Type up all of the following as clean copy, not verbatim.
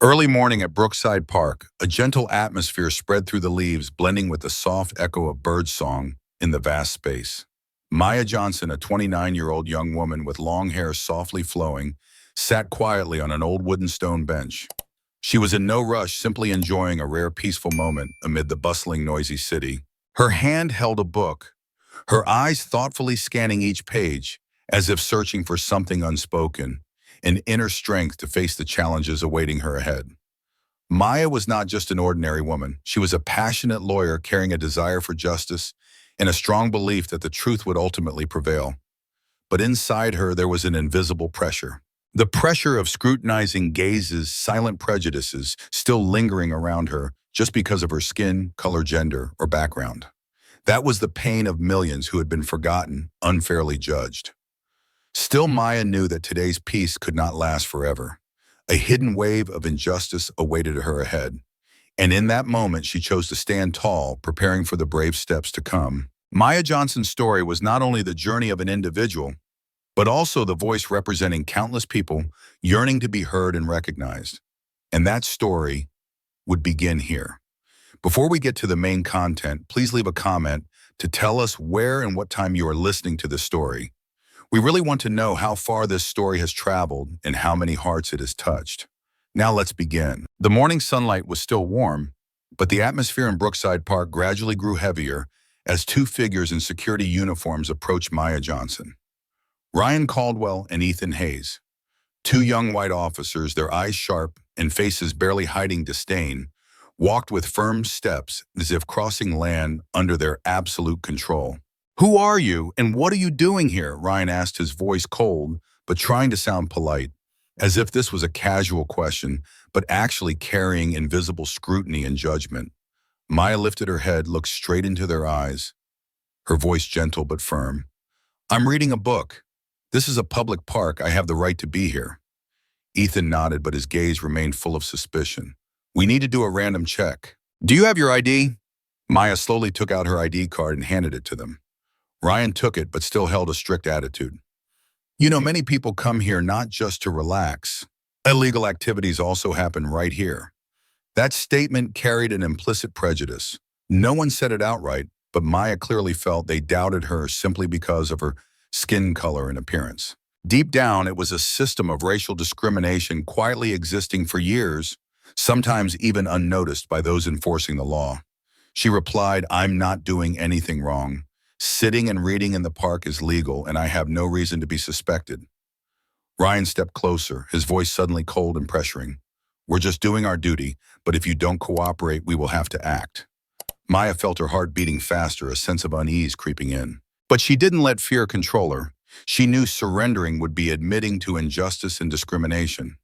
Early morning at Brookside Park, a gentle atmosphere spread through the leaves, blending with the soft echo of birdsong in the vast space. Maya Johnson, a 29-year-old young woman with long hair softly flowing, sat quietly on an old wooden stone bench. She was in no rush, simply enjoying a rare peaceful moment amid the bustling, noisy city. Her hand held a book, her eyes thoughtfully scanning each page, as if searching for something unspoken, an inner strength to face the challenges awaiting her ahead. Maya was not just an ordinary woman. She was a passionate lawyer carrying a desire for justice and a strong belief that the truth would ultimately prevail. But inside her, there was an invisible pressure. The pressure of scrutinizing gazes, silent prejudices, still lingering around her just because of her skin, color, gender, or background. That was the pain of millions who had been forgotten, unfairly judged. Still, Maya knew that today's peace could not last forever. A hidden wave of injustice awaited her ahead. And in that moment, she chose to stand tall, preparing for the brave steps to come. Maya Johnson's story was not only the journey of an individual, but also the voice representing countless people yearning to be heard and recognized. And that story would begin here. Before we get to the main content, please leave a comment to tell us where and what time you are listening to this story. We really want to know how far this story has traveled and how many hearts it has touched. Now let's begin. The morning sunlight was still warm, but the atmosphere in Brookside Park gradually grew heavier as two figures in security uniforms approached Maya Johnson. Ryan Caldwell and Ethan Hayes, two young white officers, their eyes sharp and faces barely hiding disdain, walked with firm steps as if crossing land under their absolute control. "Who are you, and what are you doing here?" Ryan asked, his voice cold, but trying to sound polite, as if this was a casual question, but actually carrying invisible scrutiny and judgment. Maya lifted her head, looked straight into their eyes, her voice gentle but firm. "I'm reading a book. This is a public park. I have the right to be here." Ethan nodded, but his gaze remained full of suspicion. "We need to do a random check." "Do you have your ID?" Maya slowly took out her ID card and handed it to them. Ryan took it, but still held a strict attitude. "You know, many people come here not just to relax. Illegal activities also happen right here." That statement carried an implicit prejudice. No one said it outright, but Maya clearly felt they doubted her simply because of her skin color and appearance. Deep down, it was a system of racial discrimination quietly existing for years, sometimes even unnoticed by those enforcing the law. She replied, "I'm not doing anything wrong. Sitting and reading in the park is legal, and I have no reason to be suspected." Ryan stepped closer, his voice suddenly cold and pressuring. "We're just doing our duty, but if you don't cooperate, we will have to act." Maya felt her heart beating faster, a sense of unease creeping in. But she didn't let fear control her. She knew surrendering would be admitting to injustice and discrimination.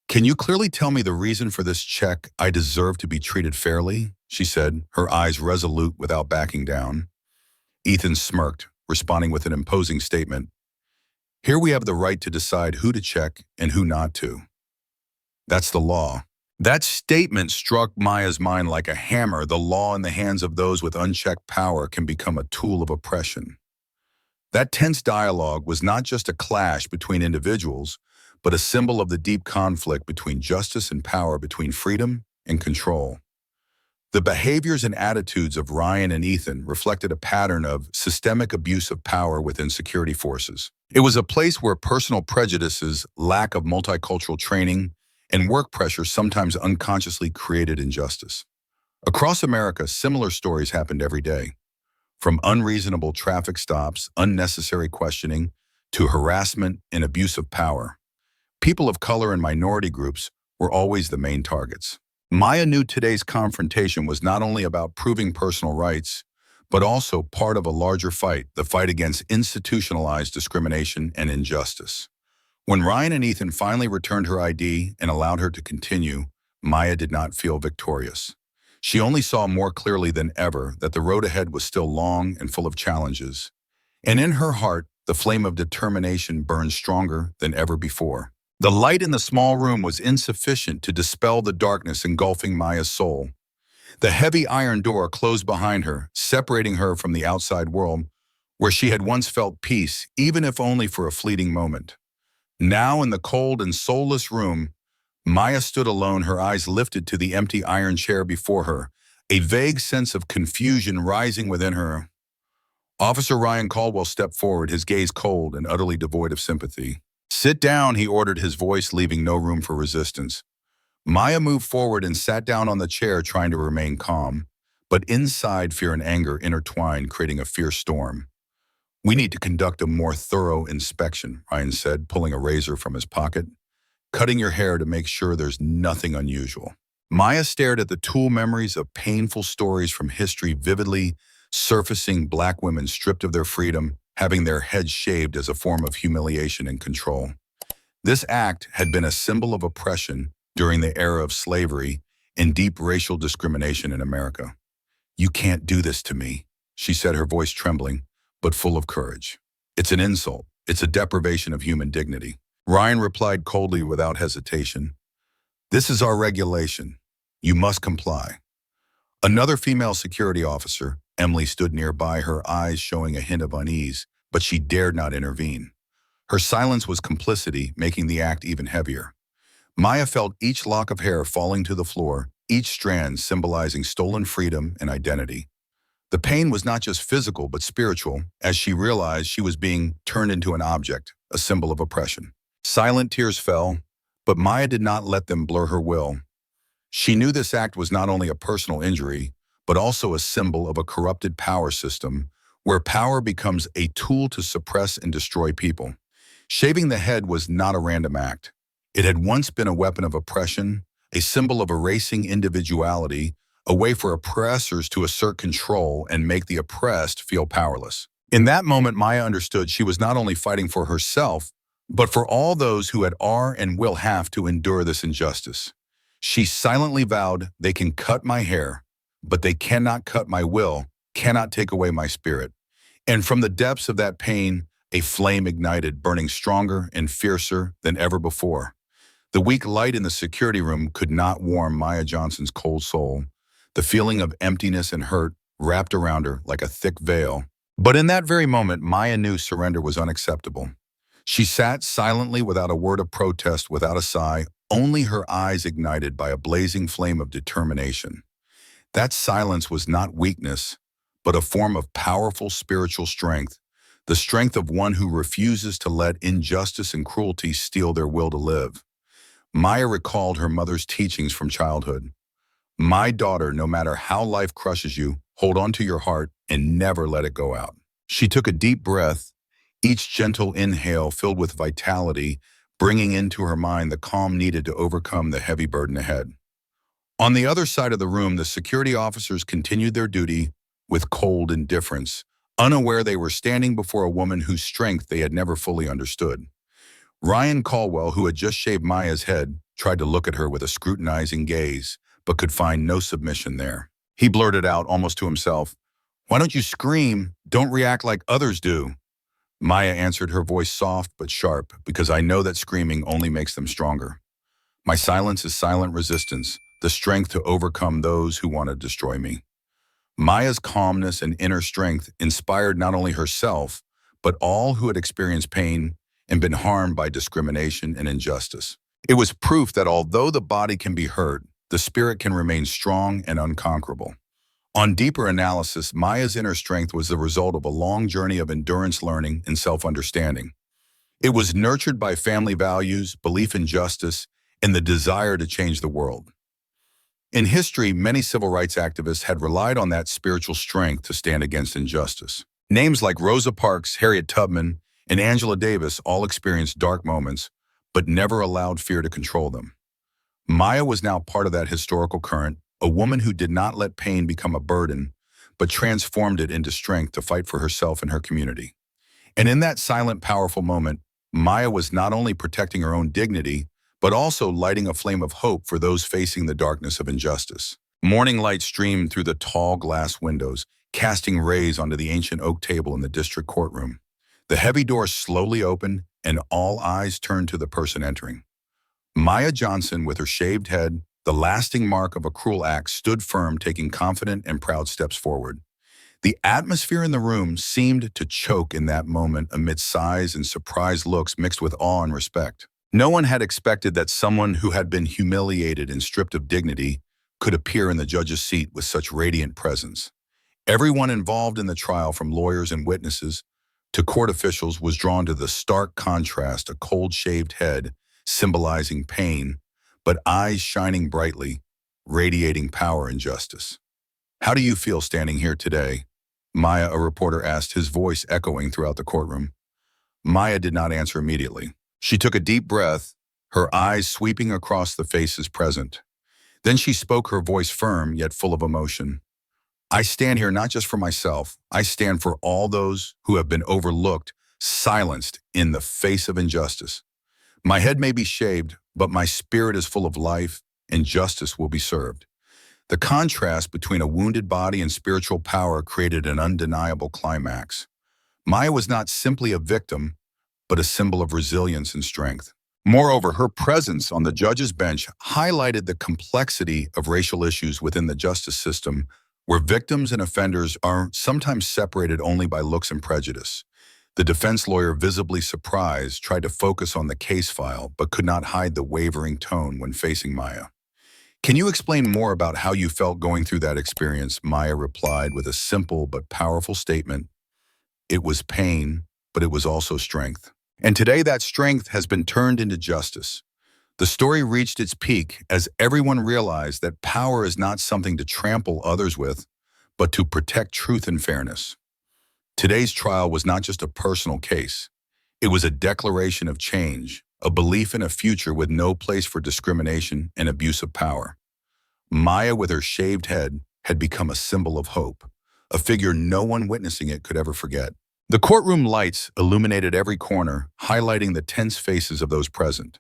"Can you clearly tell me the reason for this check? I deserve to be treated fairly," she said, her eyes resolute without backing down. Ethan smirked, responding with an imposing statement. "Here we have the right to decide who to check and who not to. That's the law." That statement struck Maya's mind like a hammer. The law in the hands of those with unchecked power can become a tool of oppression. That tense dialogue was not just a clash between individuals, but a symbol of the deep conflict between justice and power, between freedom and control. The behaviors and attitudes of Ryan and Ethan reflected a pattern of systemic abuse of power within security forces. It was a place where personal prejudices, lack of multicultural training, and work pressure sometimes unconsciously created injustice. Across America, similar stories happened every day. From unreasonable traffic stops, unnecessary questioning, to harassment and abuse of power. People of color and minority groups were always the main targets. Maya knew today's confrontation was not only about proving personal rights, but also part of a larger fight, the fight against institutionalized discrimination and injustice. When Ryan and Ethan finally returned her ID and allowed her to continue, Maya did not feel victorious. She only saw more clearly than ever that the road ahead was still long and full of challenges. And in her heart, the flame of determination burned stronger than ever before. The light in the small room was insufficient to dispel the darkness engulfing Maya's soul. The heavy iron door closed behind her, separating her from the outside world, where she had once felt peace, even if only for a fleeting moment. Now in the cold and soulless room, Maya stood alone, her eyes lifted to the empty iron chair before her, a vague sense of confusion rising within her. Officer Ryan Caldwell stepped forward, his gaze cold and utterly devoid of sympathy. "Sit down," he ordered, his voice leaving no room for resistance. Maya moved forward and sat down on the chair, trying to remain calm. But inside, fear and anger intertwined, creating a fierce storm. "We need to conduct a more thorough inspection," Ryan said, pulling a razor from his pocket. "Cutting your hair to make sure there's nothing unusual." Maya stared at the tool, memories of painful stories from history vividly surfacing, black women stripped of their freedom, having their heads shaved as a form of humiliation and control. This act had been a symbol of oppression during the era of slavery and deep racial discrimination in America. "You can't do this to me," she said, her voice trembling, but full of courage. "It's an insult. It's a deprivation of human dignity." Ryan replied coldly without hesitation. "This is our regulation. You must comply." Another female security officer, Emily, stood nearby, her eyes showing a hint of unease, but she dared not intervene. Her silence was complicity, making the act even heavier. Maya felt each lock of hair falling to the floor, each strand symbolizing stolen freedom and identity. The pain was not just physical but spiritual, as she realized she was being turned into an object, a symbol of oppression. Silent tears fell, but Maya did not let them blur her will. She knew this act was not only a personal injury, but also a symbol of a corrupted power system, where power becomes a tool to suppress and destroy people. Shaving the head was not a random act. It had once been a weapon of oppression, a symbol of erasing individuality, a way for oppressors to assert control and make the oppressed feel powerless. In that moment, Maya understood she was not only fighting for herself, but for all those who are and will have to endure this injustice. She silently vowed, "They can cut my hair, but they cannot cut my will, cannot take away my spirit." And from the depths of that pain, a flame ignited, burning stronger and fiercer than ever before. The weak light in the security room could not warm Maya Johnson's cold soul. The feeling of emptiness and hurt wrapped around her like a thick veil. But in that very moment, Maya knew surrender was unacceptable. She sat silently without a word of protest, without a sigh, only her eyes ignited by a blazing flame of determination. That silence was not weakness, but a form of powerful spiritual strength, the strength of one who refuses to let injustice and cruelty steal their will to live. Maya recalled her mother's teachings from childhood. "My daughter, no matter how life crushes you, hold on to your heart and never let it go out." She took a deep breath, each gentle inhale filled with vitality, bringing into her mind the calm needed to overcome the heavy burden ahead. On the other side of the room, the security officers continued their duty with cold indifference, unaware they were standing before a woman whose strength they had never fully understood. Ryan Caldwell, who had just shaved Maya's head, tried to look at her with a scrutinizing gaze, but could find no submission there. He blurted out, almost to himself, "Why don't you scream? Don't react like others do." Maya answered, her voice soft but sharp, "Because I know that screaming only makes them stronger. My silence is silent resistance, the strength to overcome those who want to destroy me." Maya's calmness and inner strength inspired not only herself, but all who had experienced pain and been harmed by discrimination and injustice. It was proof that although the body can be hurt, the spirit can remain strong and unconquerable. On deeper analysis, Maya's inner strength was the result of a long journey of endurance, learning, and self-understanding. It was nurtured by family values, belief in justice, and the desire to change the world. In history, many civil rights activists had relied on that spiritual strength to stand against injustice. Names like Rosa Parks, Harriet Tubman, and Angela Davis all experienced dark moments, but never allowed fear to control them. Maya was now part of that historical current, a woman who did not let pain become a burden, but transformed it into strength to fight for herself and her community. And in that silent, powerful moment, Maya was not only protecting her own dignity, but also lighting a flame of hope for those facing the darkness of injustice. Morning light streamed through the tall glass windows, casting rays onto the ancient oak table in the district courtroom. The heavy door slowly opened, and all eyes turned to the person entering. Maya Johnson, with her shaved head, the lasting mark of a cruel act, stood firm, taking confident and proud steps forward. The atmosphere in the room seemed to choke in that moment amid sighs and surprised looks mixed with awe and respect. No one had expected that someone who had been humiliated and stripped of dignity could appear in the judge's seat with such radiant presence. Everyone involved in the trial, from lawyers and witnesses to court officials, was drawn to the stark contrast: a cold-shaved head symbolizing pain, but eyes shining brightly, radiating power and justice. "How do you feel standing here today?" Maya, a reporter, asked, his voice echoing throughout the courtroom. Maya did not answer immediately. She took a deep breath, her eyes sweeping across the faces present. Then she spoke, her voice firm yet full of emotion. "I stand here not just for myself. I stand for all those who have been overlooked, silenced in the face of injustice. My head may be shaved, but my spirit is full of life, and justice will be served." The contrast between a wounded body and spiritual power created an undeniable climax. Maya was not simply a victim, but a symbol of resilience and strength. Moreover, her presence on the judge's bench highlighted the complexity of racial issues within the justice system, where victims and offenders are sometimes separated only by looks and prejudice. The defense lawyer, visibly surprised, tried to focus on the case file, but could not hide the wavering tone when facing Maya. "Can you explain more about how you felt going through that experience?" Maya replied with a simple but powerful statement. "It was pain, but it was also strength. And today that strength has been turned into justice." The story reached its peak as everyone realized that power is not something to trample others with, but to protect truth and fairness. Today's trial was not just a personal case. It was a declaration of change, a belief in a future with no place for discrimination and abuse of power. Maya, with her shaved head, had become a symbol of hope, a figure no one witnessing it could ever forget. The courtroom lights illuminated every corner, highlighting the tense faces of those present.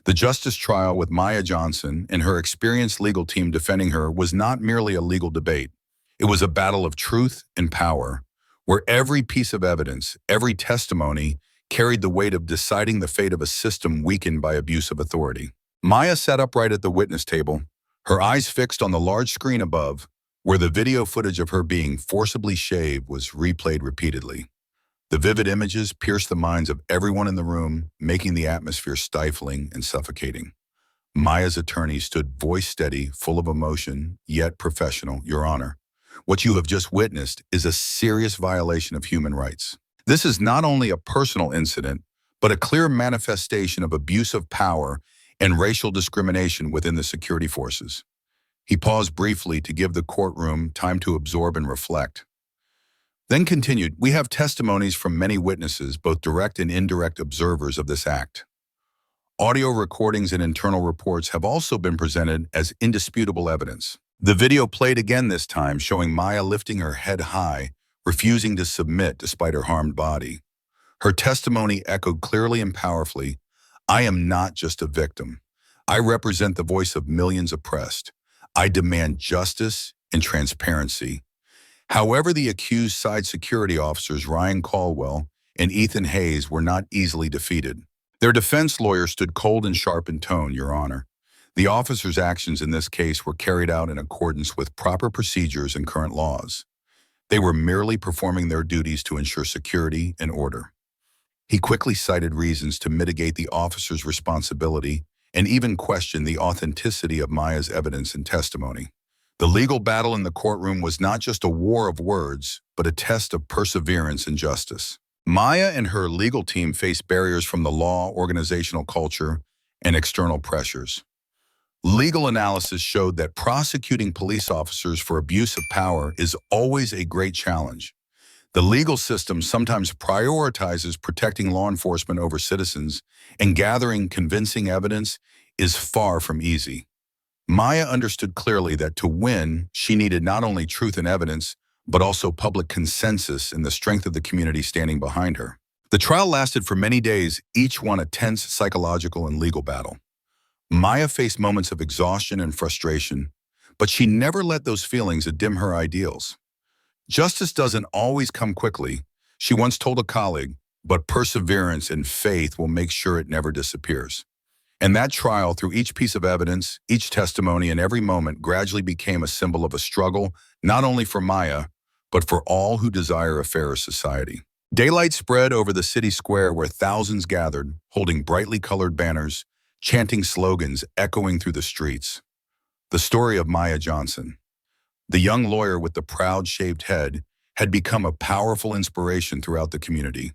The justice trial, with Maya Johnson and her experienced legal team defending her, was not merely a legal debate. It was a battle of truth and power, where every piece of evidence, every testimony, carried the weight of deciding the fate of a system weakened by abuse of authority. Maya sat upright at the witness table, her eyes fixed on the large screen above, where the video footage of her being forcibly shaved was replayed repeatedly. The vivid images pierced the minds of everyone in the room, making the atmosphere stifling and suffocating. Maya's attorney stood, voice steady, full of emotion, yet professional. "Your Honor, what you have just witnessed is a serious violation of human rights. This is not only a personal incident, but a clear manifestation of abuse of power and racial discrimination within the security forces." He paused briefly to give the courtroom time to absorb and reflect. Then continued, "We have testimonies from many witnesses, both direct and indirect observers of this act. Audio recordings and internal reports have also been presented as indisputable evidence." The video played again, this time showing Maya lifting her head high, refusing to submit despite her harmed body. Her testimony echoed clearly and powerfully, "I am not just a victim. I represent the voice of millions oppressed. I demand justice and transparency." However, the accused side security officers, Caldwell and Ethan Hayes, were not easily defeated. Their defense lawyer stood cold and sharp in tone. "Your Honor, the officers' actions in this case were carried out in accordance with proper procedures and current laws. They were merely performing their duties to ensure security and order." He quickly cited reasons to mitigate the officers' responsibility and even questioned the authenticity of Maya's evidence and testimony. The legal battle in the courtroom was not just a war of words, but a test of perseverance and justice. Maya and her legal team faced barriers from the law, organizational culture, and external pressures. Legal analysis showed that prosecuting police officers for abuse of power is always a great challenge. The legal system sometimes prioritizes protecting law enforcement over citizens, and gathering convincing evidence is far from easy. Maya understood clearly that to win, she needed not only truth and evidence, but also public consensus and the strength of the community standing behind her. The trial lasted for many days, each one a tense psychological and legal battle. Maya faced moments of exhaustion and frustration, but she never let those feelings dim her ideals. "Justice doesn't always come quickly," she once told a colleague, "but perseverance and faith will make sure it never disappears." And that trial, through each piece of evidence, each testimony, and every moment, gradually became a symbol of a struggle, not only for Maya, but for all who desire a fairer society. Daylight spread over the city square where thousands gathered, holding brightly colored banners, chanting slogans echoing through the streets. The story of Maya Johnson, the young lawyer with the proud shaved head, had become a powerful inspiration throughout the community.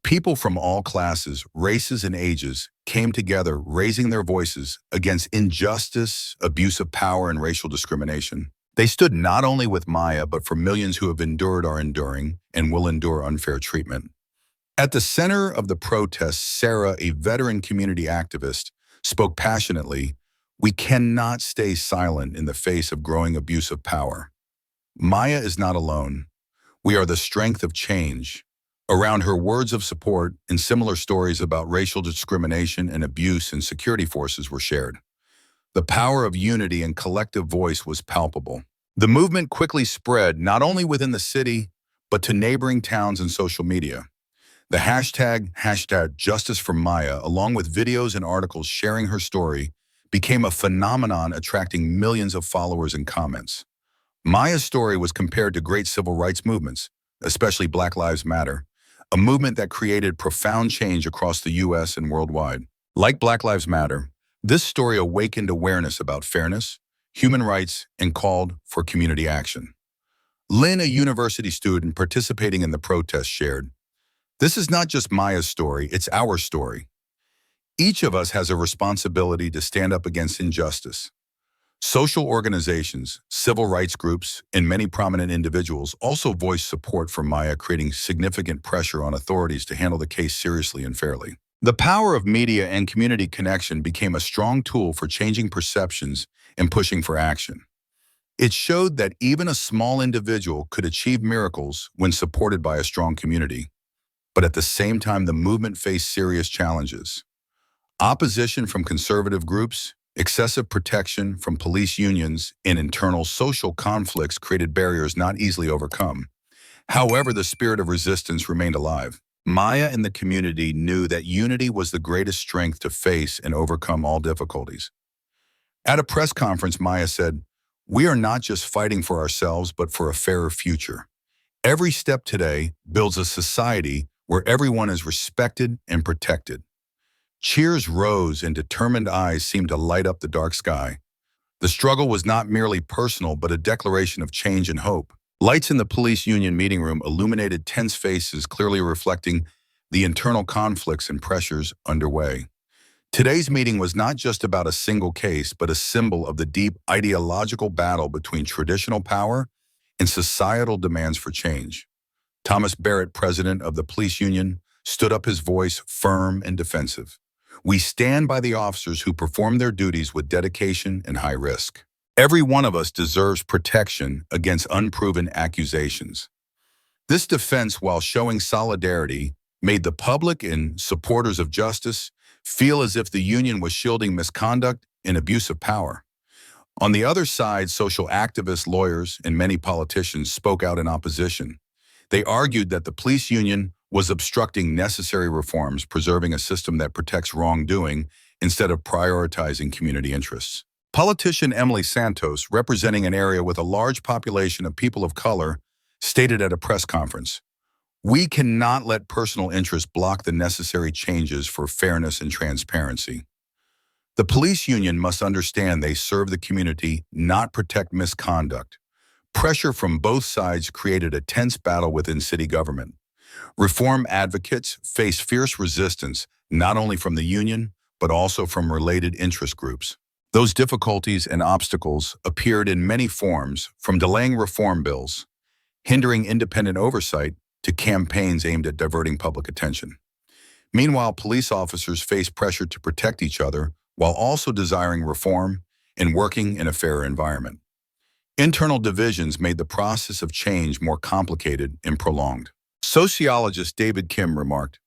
People from all classes, races, and ages came together, raising their voices against injustice, abuse of power, and racial discrimination. They stood not only with Maya, but for millions who have endured, are enduring, and will endure unfair treatment. At the center of the protests, Sarah, a veteran community activist, spoke passionately, "We cannot stay silent in the face of growing abuse of power. Maya is not alone. We are the strength of change." Around her, words of support and similar stories about racial discrimination and abuse in security forces were shared. The power of unity and collective voice was palpable. The movement quickly spread not only within the city, but to neighboring towns and social media. The hashtag #JusticeForMaya, along with videos and articles sharing her story, became a phenomenon attracting millions of followers and comments. Maya's story was compared to great civil rights movements, especially Black Lives Matter, a movement that created profound change across the U.S. and worldwide. Like Black Lives Matter, this story awakened awareness about fairness, human rights, and called for community action. Lynn, a university student participating in the protest, shared, "This is not just Maya's story, it's our story. Each of us has a responsibility to stand up against injustice." Social organizations, civil rights groups, and many prominent individuals also voiced support for Maya, creating significant pressure on authorities to handle the case seriously and fairly. The power of media and community connection became a strong tool for changing perceptions and pushing for action. It showed that even a small individual could achieve miracles when supported by a strong community. But at the same time, the movement faced serious challenges. Opposition from conservative groups, excessive protection from police unions, and internal social conflicts created barriers not easily overcome. However, the spirit of resistance remained alive. Maya and the community knew that unity was the greatest strength to face and overcome all difficulties. At a press conference, Maya said, "We are not just fighting for ourselves, but for a fairer future. Every step today builds a society where everyone is respected and protected." Cheers rose and determined eyes seemed to light up the dark sky. The struggle was not merely personal, but a declaration of change and hope. Lights in the police union meeting room illuminated tense faces, clearly reflecting the internal conflicts and pressures underway. Today's meeting was not just about a single case, but a symbol of the deep ideological battle between traditional power and societal demands for change. Thomas Barrett, president of the police union, stood up, his voice firm and defensive. "We stand by the officers who perform their duties with dedication and high risk. Every one of us deserves protection against unproven accusations." This defense, while showing solidarity, made the public and supporters of justice feel as if the union was shielding misconduct and abuse of power. On the other side, social activists, lawyers, and many politicians spoke out in opposition. They argued that the police union was obstructing necessary reforms, preserving a system that protects wrongdoing instead of prioritizing community interests. Politician Emily Santos, representing an area with a large population of people of color, stated at a press conference, "We cannot let personal interests block the necessary changes for fairness and transparency. The police union must understand they serve the community, not protect misconduct." Pressure from both sides created a tense battle within city government. Reform advocates faced fierce resistance, not only from the union, but also from related interest groups. Those difficulties and obstacles appeared in many forms, from delaying reform bills, hindering independent oversight, to campaigns aimed at diverting public attention. Meanwhile, police officers faced pressure to protect each other while also desiring reform and working in a fairer environment. Internal divisions made the process of change more complicated and prolonged. Sociologist David Kim remarked,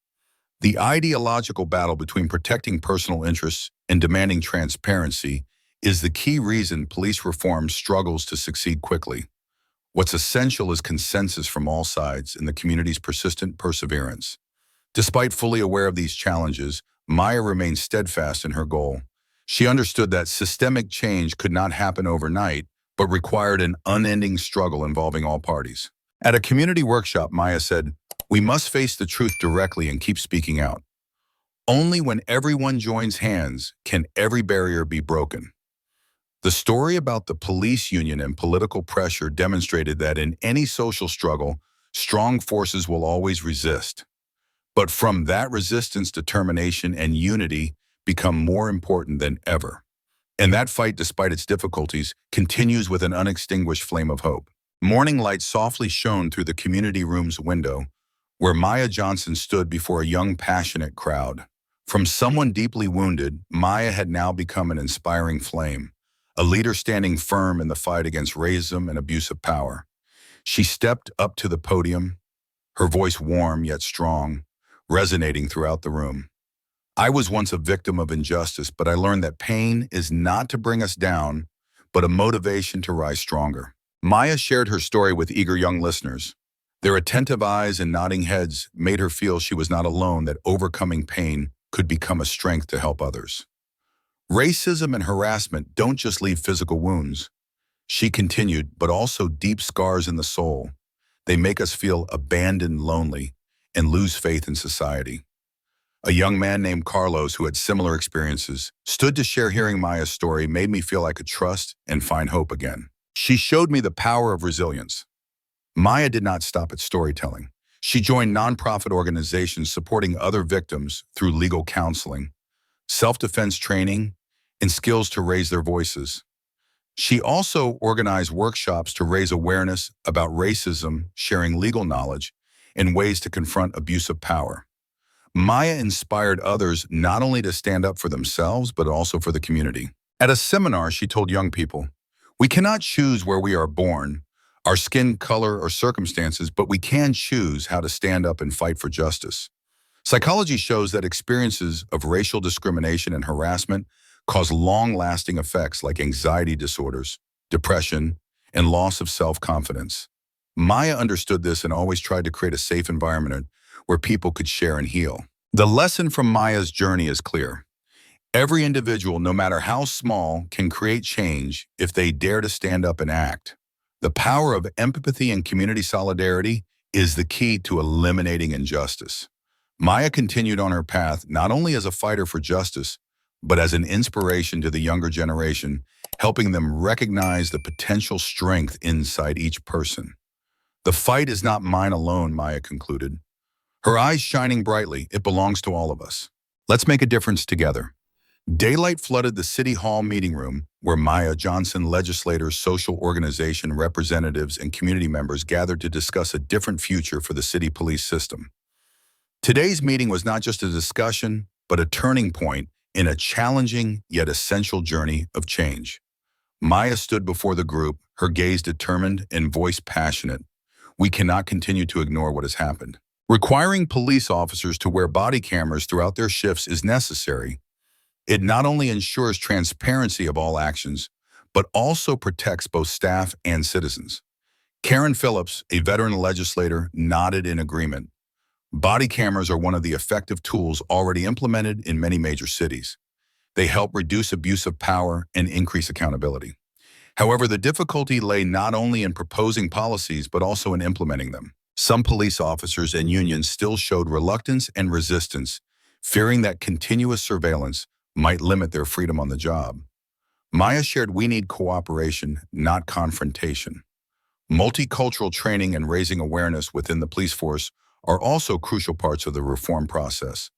"The ideological battle between protecting personal interests and demanding transparency is the key reason police reform struggles to succeed quickly. What's essential is consensus from all sides and the community's persistent perseverance." Despite fully aware of these challenges, Maya remained steadfast in her goal. She understood that systemic change could not happen overnight, but required an unending struggle involving all parties. At a community workshop, Maya said, We must face the truth directly and keep speaking out. Only when everyone joins hands can every barrier be broken. The story about the police union and political pressure demonstrated that in any social struggle, strong forces will always resist. But from that resistance, determination and unity become more important than ever. And that fight, despite its difficulties, continues with an unextinguished flame of hope. Morning light softly shone through the community room's window, where Maya Johnson stood before a young, passionate crowd. From someone deeply wounded, Maya had now become an inspiring flame, a leader standing firm in the fight against racism and abuse of power. She stepped up to the podium, her voice warm yet strong, resonating throughout the room. I was once a victim of injustice, but I learned that pain is not to bring us down, but a motivation to rise stronger. Maya shared her story with eager young listeners. Their attentive eyes and nodding heads made her feel she was not alone, that overcoming pain could become a strength to help others. Racism and harassment don't just leave physical wounds, she continued, but also deep scars in the soul. They make us feel abandoned, lonely, and lose faith in society. A young man named Carlos, who had similar experiences, stood to share. Hearing Maya's story made me feel I could trust and find hope again. She showed me the power of resilience. Maya did not stop at storytelling. She joined nonprofit organizations supporting other victims through legal counseling, self-defense training, and skills to raise their voices. She also organized workshops to raise awareness about racism, sharing legal knowledge, and ways to confront abuse of power. Maya inspired others not only to stand up for themselves, but also for the community. At a seminar, she told young people, "We cannot choose where we are born, our skin color or circumstances, but we can choose how to stand up and fight for justice." Psychology shows that experiences of racial discrimination and harassment cause long-lasting effects like anxiety disorders, depression, and loss of self-confidence. Maya understood this and always tried to create a safe environment where people could share and heal. The lesson from Maya's journey is clear. Every individual, no matter how small, can create change if they dare to stand up and act. The power of empathy and community solidarity is the key to eliminating injustice. Maya continued on her path not only as a fighter for justice, but as an inspiration to the younger generation, helping them recognize the potential strength inside each person. "The fight is not mine alone," Maya concluded, her eyes shining brightly. "It belongs to all of us. Let's make a difference together." Daylight flooded the City Hall meeting room, where Maya Johnson legislators, social organization representatives, and community members gathered to discuss a different future for the city police system. Today's meeting was not just a discussion, but a turning point in a challenging yet essential journey of change. Maya stood before the group, her gaze determined and voice passionate. "We cannot continue to ignore what has happened. Requiring police officers to wear body cameras throughout their shifts is necessary. It not only ensures transparency of all actions, but also protects both staff and citizens." Karen Phillips, a veteran legislator, nodded in agreement. Body cameras are one of the effective tools already implemented in many major cities. They help reduce abuse of power and increase accountability. However, the difficulty lay not only in proposing policies, but also in implementing them. Some police officers and unions still showed reluctance and resistance, fearing that continuous surveillance might limit their freedom on the job. Maya shared, "We need cooperation, not confrontation." Multicultural training and raising awareness within the police force are also crucial parts of the reform process.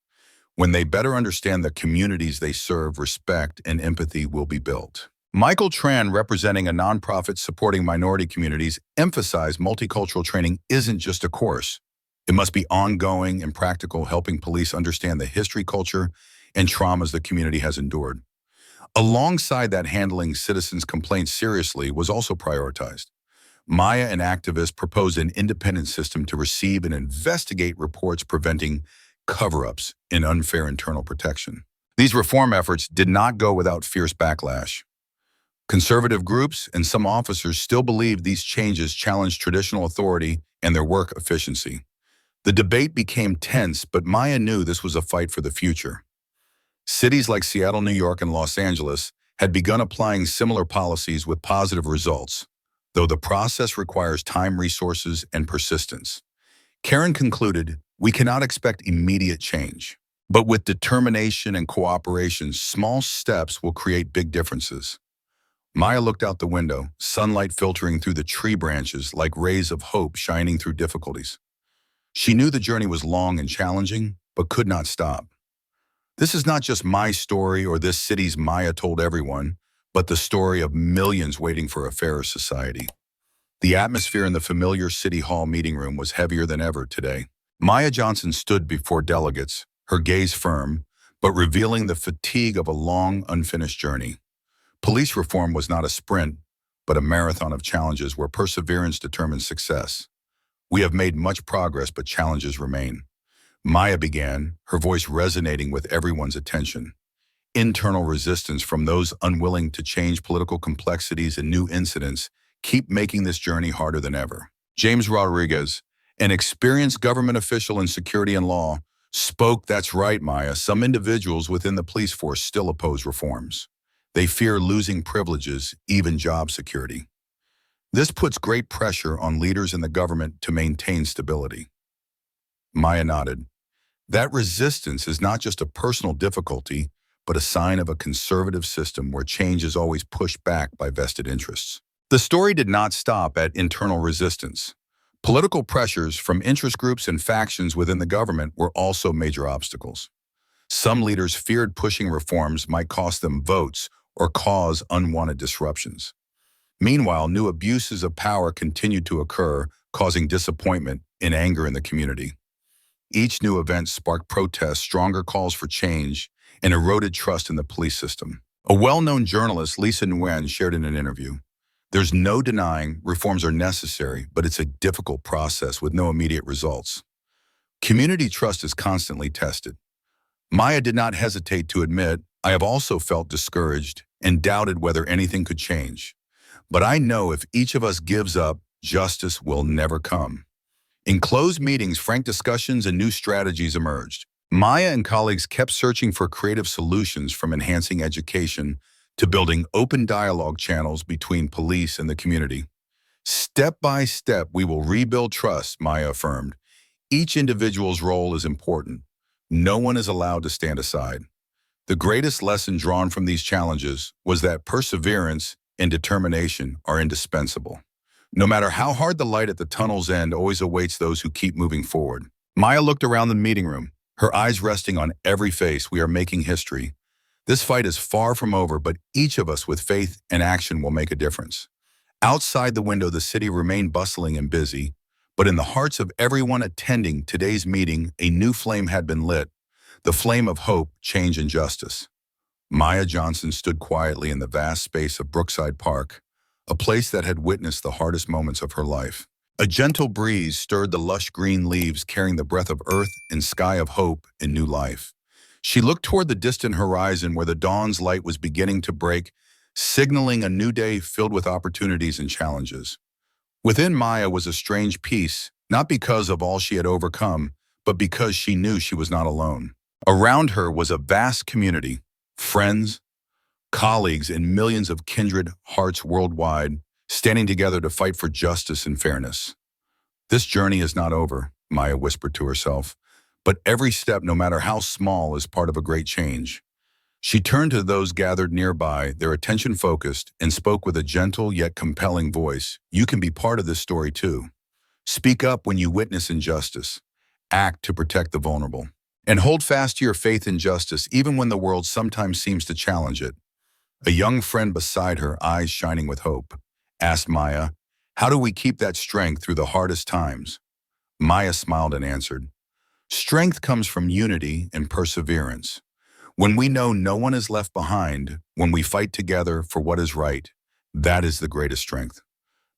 When they better understand the communities they serve, respect and empathy will be built. Michael Tran, representing a nonprofit supporting minority communities, emphasized multicultural training isn't just a course. It must be ongoing and practical, helping police understand the history, culture, and traumas the community has endured. Alongside that, handling citizens' complaints seriously was also prioritized. Maya and activists proposed an independent system to receive and investigate reports, preventing cover-ups and unfair internal protection. These reform efforts did not go without fierce backlash. Conservative groups and some officers still believed these changes challenged traditional authority and their work efficiency. The debate became tense, but Maya knew this was a fight for the future. Cities like Seattle, New York, and Los Angeles had begun applying similar policies with positive results, though the process requires time, resources, and persistence. Karen concluded, "We cannot expect immediate change. But with determination and cooperation, small steps will create big differences." Maya looked out the window, sunlight filtering through the tree branches like rays of hope shining through difficulties. She knew the journey was long and challenging, but could not stop. This is not just my story or this city's Maya told everyone, but the story of millions waiting for a fairer society. The atmosphere in the familiar City Hall meeting room was heavier than ever today. Maya Johnson stood before delegates, her gaze firm, but revealing the fatigue of a long, unfinished journey. Police reform was not a sprint, but a marathon of challenges where perseverance determines success. "We have made much progress, but challenges remain." Maya began, her voice resonating with everyone's attention. "Internal resistance from those unwilling to change political complexities and new incidents keep making this journey harder than ever." James Rodriguez, an experienced government official in security and law, spoke, "That's right, Maya. Some individuals within the police force still oppose reforms. They fear losing privileges, even job security. This puts great pressure on leaders in the government to maintain stability." Maya nodded. "That resistance is not just a personal difficulty, but a sign of a conservative system where change is always pushed back by vested interests." The story did not stop at internal resistance. Political pressures from interest groups and factions within the government were also major obstacles. Some leaders feared pushing reforms might cost them votes or cause unwanted disruptions. Meanwhile, new abuses of power continued to occur, causing disappointment and anger in the community. Each new event sparked protests, stronger calls for change, and eroded trust in the police system. A well-known journalist, Lisa Nguyen, shared in an interview, "There's no denying reforms are necessary, but it's a difficult process with no immediate results. Community trust is constantly tested." Maya did not hesitate to admit, "I have also felt discouraged and doubted whether anything could change. But I know if each of us gives up, justice will never come." In closed meetings, frank discussions and new strategies emerged. Maya and colleagues kept searching for creative solutions, from enhancing education to building open dialogue channels between police and the community. "Step by step, we will rebuild trust," Maya affirmed. "Each individual's role is important. No one is allowed to stand aside." The greatest lesson drawn from these challenges was that perseverance and determination are indispensable. No matter how hard the light at the tunnel's end always awaits those who keep moving forward. Maya looked around the meeting room, her eyes resting on every face. "We are making history. This fight is far from over, but each of us with faith and action will make a difference." Outside the window, the city remained bustling and busy, but in the hearts of everyone attending today's meeting, a new flame had been lit, the flame of hope, change, and justice. Maya Johnson stood quietly in the vast space of Brookside Park, a place that had witnessed the hardest moments of her life. A gentle breeze stirred the lush green leaves, carrying the breath of earth and sky of hope and new life. She looked toward the distant horizon where the dawn's light was beginning to break, signaling a new day filled with opportunities and challenges. Within Maya was a strange peace, not because of all she had overcome, but because she knew she was not alone. Around her was a vast community, friends, colleagues, and millions of kindred hearts worldwide, standing together to fight for justice and fairness. "This journey is not over," Maya whispered to herself, "but every step, no matter how small, is part of a great change." She turned to those gathered nearby, their attention focused, and spoke with a gentle yet compelling voice. "You can be part of this story too. Speak up when you witness injustice. Act to protect the vulnerable. And hold fast to your faith in justice, even when the world sometimes seems to challenge it." A young friend beside her, eyes shining with hope, asked Maya, "How do we keep that strength through the hardest times?" Maya smiled and answered, "Strength comes from unity and perseverance. When we know no one is left behind, when we fight together for what is right, that is the greatest strength."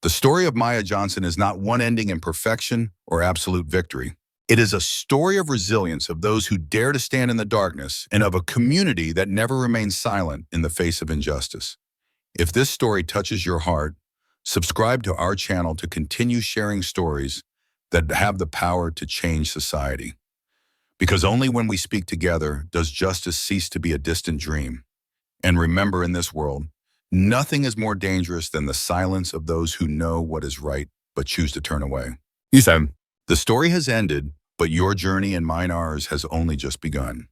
The story of Maya Johnson is not one ending in perfection or absolute victory. It is a story of resilience, of those who dare to stand in the darkness, and of a community that never remains silent in the face of injustice. If this story touches your heart, subscribe to our channel to continue sharing stories that have the power to change society. Because only when we speak together does justice cease to be a distant dream. And remember, in this world, nothing is more dangerous than the silence of those who know what is right but choose to turn away. 第三 The story has ended, but your journey and mine ours has only just begun.